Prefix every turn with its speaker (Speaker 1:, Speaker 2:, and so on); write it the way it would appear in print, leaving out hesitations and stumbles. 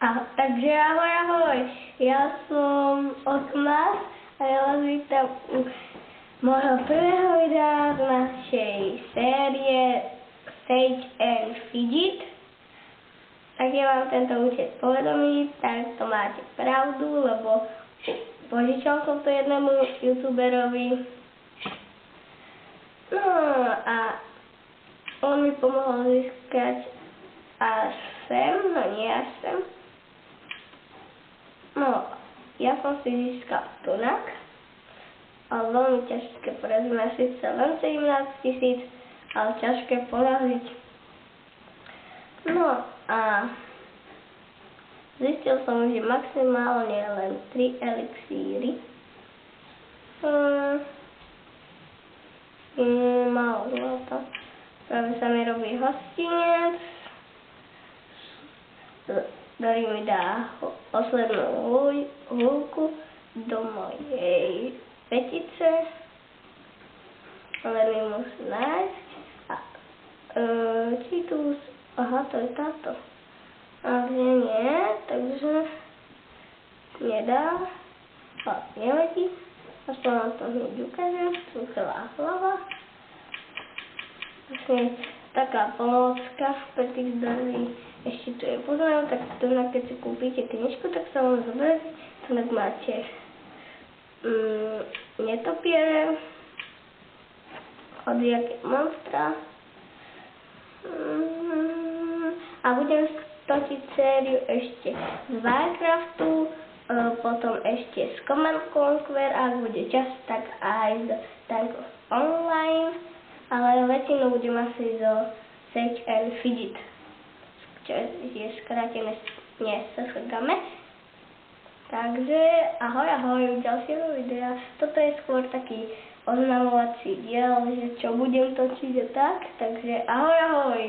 Speaker 1: Takže ahoj, ahoj, ja som Otmar a ja vás vítam u môjho prvého videa z našej série Sage and Fidget. Ak je vám tento účet povedomý, tak to máte pravdu, lebo požičal som to jednému youtuberovi. No a on mi pomohol získať až sem, no nie až sem. No, ja som si získal tunak, ale veľmi ťažké poraziť, síce len 17 000, ale ťažké poraziť. No a zistil som, že maximálne len 3 elixíry. Málo zlata. Práve sa mi robí hostinec, ktorý mi dá poslednú húľku do mojej petice. Ale mi musí nájsť. Či tu... Aha, to je táto. Ale nie, takže nedá. Nevadí. Aspoň vám to hneď ukážem. Tu celá hlava. Vlastne taká pomôcka pre tých, ktorí ešte tu je poznajú, tak tu, keď si kúpite knižku, tak sa vám zoberie. Tu máte netopiere, hociaké monstra. A budem točiť sériu ešte z Minecraftu, potom ešte z Command Conquer, ak bude čas, tak aj z Tank of Online, ale väčšinou budem asi zo Sage and Fidget, čo je skrátené SSGame. Takže ahoj, ahoj, ďalšieho videa. Toto je skôr taký oznamovací diel, že čo budem točiť a tak, takže ahoj, ahoj.